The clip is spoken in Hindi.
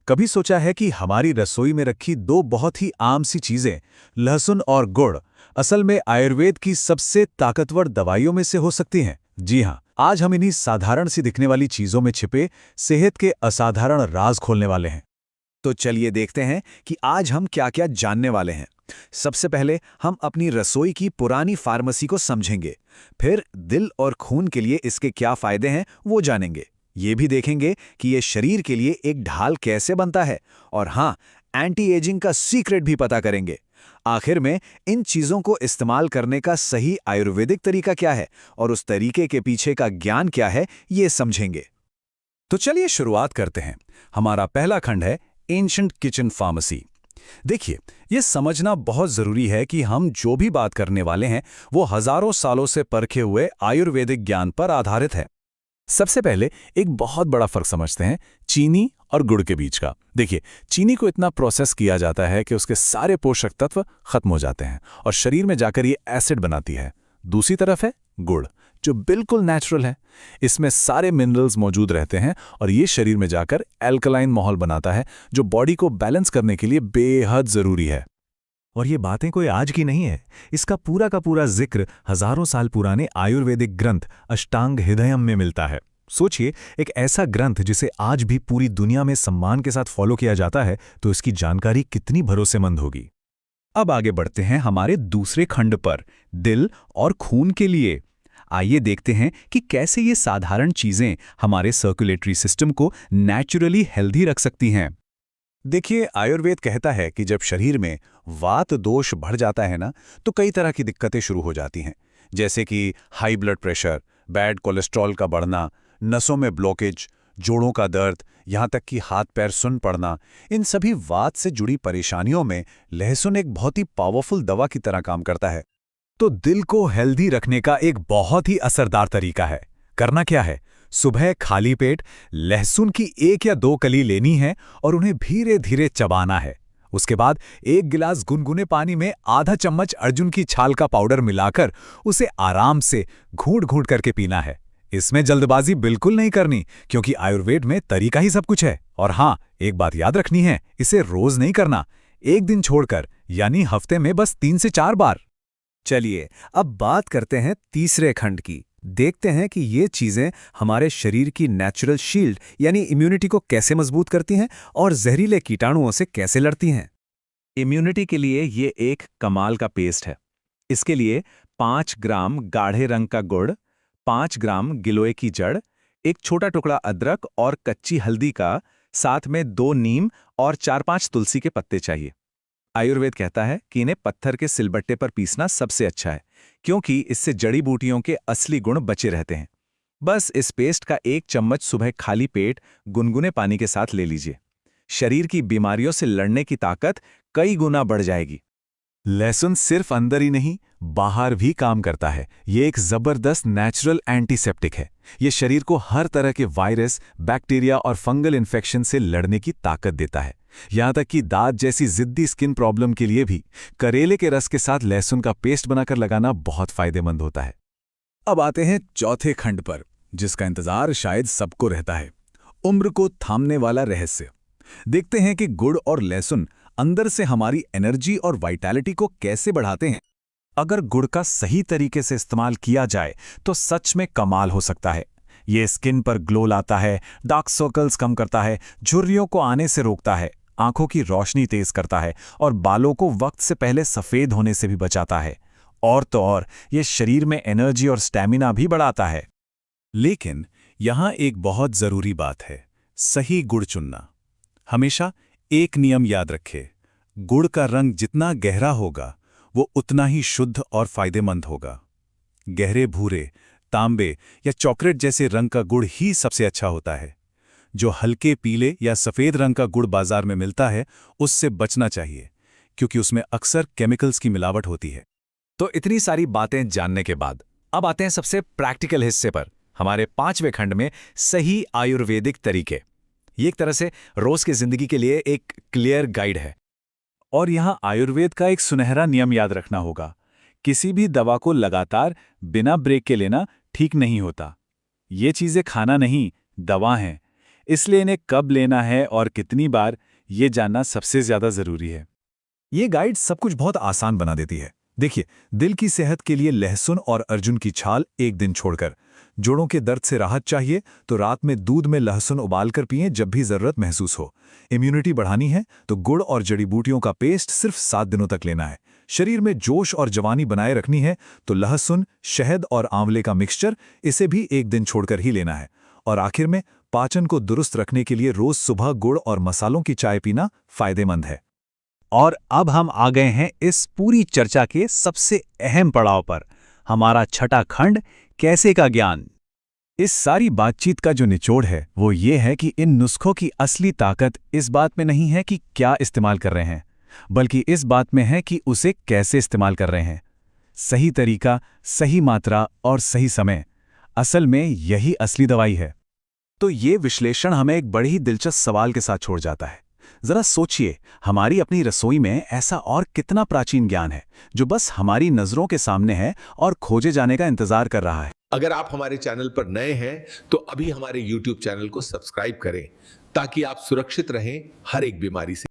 कभी सोचा है कि हमारी रसोई में रखी दो बहुत ही आम सी चीजें, लहसुन और गुड़, असल में आयुर्वेद की सबसे ताकतवर दवाइयों में से हो सकती हैं? जी हाँ, आज हम इन्हीं साधारण सी दिखने वाली चीजों में छिपे सेहत के असाधारण राज खोलने वाले हैं। तो चलिए देखते हैं कि आज हम क्या-क्या जानने वाले हैं। सबसे पहले हम अपनी रसोई की पुरानी फार्मेसी को समझेंगे। फिर दिल और खून के लिए इसके क्या फायदे हैं वो जानेंगे। ये भी देखेंगे कि ये शरीर के लिए एक ढाल कैसे बनता है। और हाँ, एंटी एजिंग का सीक्रेट भी पता करेंगे। आखिर में इन चीजों को इस्तेमाल करने का सही आयुर्वेदिक तरीका क्या है और उस तरीके के पीछे का ज्ञान क्या है, ये समझेंगे। तो चलिए शुरुआत करते हैं। हमारा पहला खंड है एंशिएंट किचन फार्मेसी। देखिए, यह समझना बहुत जरूरी है कि हम जो भी बात करने वाले हैं वो हजारों सालों से परखे हुए आयुर्वेदिक ज्ञान पर आधारित है। सबसे पहले एक बहुत बड़ा फर्क समझते हैं चीनी और गुड़ के बीच का। देखिए, चीनी को इतना प्रोसेस किया जाता है कि उसके सारे पोषक तत्व खत्म हो जाते हैं और शरीर में जाकर ये एसिड बनाती है। दूसरी तरफ है गुड़, जो बिल्कुल नेचुरल है। इसमें सारे मिनरल्स मौजूद रहते हैं और ये शरीर में जाकर एल्कलाइन माहौल बनाता है, जो बॉडी को बैलेंस करने के लिए बेहद जरूरी है। और ये बातें कोई आज की नहीं है। इसका पूरा का पूरा जिक्र हजारों साल पुराने आयुर्वेदिक ग्रंथ अष्टांग हृदयम में मिलता है। सोचिए, एक ऐसा ग्रंथ जिसे आज भी पूरी दुनिया में सम्मान के साथ फॉलो किया जाता है, तो इसकी जानकारी कितनी भरोसेमंद होगी। अब आगे बढ़ते हैं हमारे दूसरे खंड पर, दिल और खून के लिए। आइए देखते हैं कि कैसे ये साधारण चीजें हमारे सर्कुलेटरी सिस्टम को नेचुरली हेल्दी रख सकती हैं। देखिए, आयुर्वेद कहता है कि जब शरीर में वात दोष बढ़ जाता है ना, तो कई तरह की दिक्कतें शुरू हो जाती हैं, जैसे कि high blood pressure, bad cholesterol का बढ़ना, नसों में ब्लॉकेज, जोड़ों का दर्द, यहाँ तक कि हाथ पैर सुन पड़ना। इन सभी वात से जुड़ी परेशानियों में लहसुन एक बहुत ही पावरफुल दवा की तरह काम करता है। तो दिल को हेल्दी रखने का एक बहुत ही असरदार तरीका है। करना क्या है? सुबह खाली पेट लहसुन की 1 या 2 कली लेनी है और उन्हें धीरे धीरे चबाना है। उसके बाद 1 गिलास गुनगुने पानी में आधा चम्मच अर्जुन की छाल का पाउडर मिलाकर उसे आराम से घूंट घूंट करके पीना है। इसमें जल्दबाजी बिल्कुल नहीं करनी, क्योंकि आयुर्वेद में तरीका ही सब कुछ है। और हाँ, एक बात याद रखनी है, इसे रोज नहीं करना, एक दिन छोड़कर, यानी हफ्ते में बस 3 से 4 बार। चलिए, अब बात करते हैं तीसरे खंड की। देखते हैं कि ये चीजें हमारे शरीर की नेचुरल शील्ड यानी इम्यूनिटी को कैसे मजबूत करती हैं और जहरीले कीटाणुओं से कैसे लड़ती हैं। इम्यूनिटी के लिए ये एक कमाल का पेस्ट है। इसके लिए 5 ग्राम गाढ़े रंग का गुड़, 5 ग्राम गिलोय की जड़, एक छोटा टुकड़ा अदरक और कच्ची हल्दी का, साथ में 2 नीम और 4-5 तुलसी के पत्ते चाहिए। आयुर्वेद कहता है कि इन्हें पत्थर के सिलबट्टे पर पीसना सबसे अच्छा है, क्योंकि इससे जड़ी बूटियों के असली गुण बचे रहते हैं। बस इस पेस्ट का 1 चम्मच सुबह खाली पेट गुनगुने पानी के साथ ले लीजिए। शरीर की बीमारियों से लड़ने की ताकत कई गुना बढ़ जाएगी। लहसुन सिर्फ अंदर ही नहीं, बाहर भी काम करता है। ये एक जबरदस्त नेचुरल एंटीसेप्टिक है। ये शरीर को हर तरह के वायरस, बैक्टीरिया और फंगल इन्फेक्शन से लड़ने की ताकत देता है। यहाँ तक कि दांत जैसी जिद्दी स्किन प्रॉब्लम के लिए भी करेले के रस के साथ लहसुन का पेस्ट बनाकर लगाना बहुत फायदेमंद होता है। अब आते हैं चौथे खंड पर, जिसका इंतजार शायद सबको रहता है, उम्र को थामने वाला रहस्य। देखते हैं कि गुड़ और लहसुन अंदर से हमारी एनर्जी और वाइटैलिटी को कैसे बढ़ाते हैं। अगर गुड़ का सही तरीके से इस्तेमाल किया जाए तो सच में कमाल हो सकता है। ये स्किन पर ग्लो लाता है, डार्क सर्कल्स कम करता है, झुर्रियों को आने से रोकता है, आंखों की रोशनी तेज करता है और बालों को वक्त से पहले सफेद होने से भी बचाता है। और तो और ये शरीर में एनर्जी और स्टैमिना भी बढ़ाता है। लेकिन यहाँ एक बहुत जरूरी बात है, सही गुड़ चुनना। हमेशा एक नियम याद रखें, गुड़ का रंग जितना गहरा होगा वो उतना ही शुद्ध और फायदेमंद होगा। गहरे भूरे, तांबे या चॉकलेट जैसे रंग का गुड़ ही सबसे अच्छा होता है। जो हल्के पीले या सफेद रंग का गुड़ बाजार में मिलता है, उससे बचना चाहिए, क्योंकि उसमें अक्सर केमिकल्स की मिलावट होती है। तो इतनी सारी बातें जानने के बाद अब आते हैं सबसे प्रैक्टिकल हिस्से पर, हमारे 5वें खंड में सही आयुर्वेदिक तरीके। ये एक तरह से रोज की जिंदगी के लिए एक क्लियर गाइड है। और यहाँ आयुर्वेद का एक सुनहरा नियम याद रखना होगा, किसी भी दवा को लगातार बिना ब्रेक के लेना ठीक नहीं होता। ये चीजें खाना नहीं, दवा हैं। इसलिए इन्हें कब लेना है और कितनी बार, ये जानना सबसे ज्यादा जरूरी है। ये गाइड सब कुछ बहुत आसान बना देती है। देखिए, दिल की सेहत के लिए लहसुन और अर्जुन की छाल एक दिन छोड़कर। जोड़ों के दर्द से राहत चाहिए तो रात में दूध में लहसुन उबालकर पिएं जब भी जरूरत महसूस हो। इम्यूनिटी बढ़ानी है तो गुड़ और जड़ी बूटियों का पेस्ट सिर्फ 7 दिनों तक लेना है। शरीर में जोश और जवानी बनाए रखनी है तो लहसुन, शहद और आंवले का मिक्सचर, इसे भी एक दिन छोड़कर ही लेना है। और आखिर में पाचन को दुरुस्त रखने के लिए रोज सुबह गुड़ और मसालों की चाय पीना फायदेमंद है। और अब हम आ गए हैं इस पूरी चर्चा के सबसे अहम पड़ाव पर, हमारा छठा खंड, कैसे का ज्ञान। इस सारी बातचीत का जो निचोड़ है वो ये है कि इन नुस्खों की असली ताकत इस बात में नहीं है कि क्या इस्तेमाल कर रहे हैं, बल्कि इस बात में है कि उसे कैसे इस्तेमाल कर रहे हैं। सही तरीका, सही मात्रा और सही समय, असल में यही असली दवाई है। तो ये विश्लेषण हमें एक बड़े ही दिलचस्प सवाल के साथ छोड़ जाता है। जरा सोचिए, हमारी अपनी रसोई में ऐसा और कितना प्राचीन ज्ञान है जो बस हमारी नजरों के सामने है और खोजे जाने का इंतजार कर रहा है। अगर आप हमारे चैनल पर नए हैं तो अभी हमारे YouTube चैनल को सब्सक्राइब करें ताकि आप सुरक्षित रहें हर एक बीमारी से।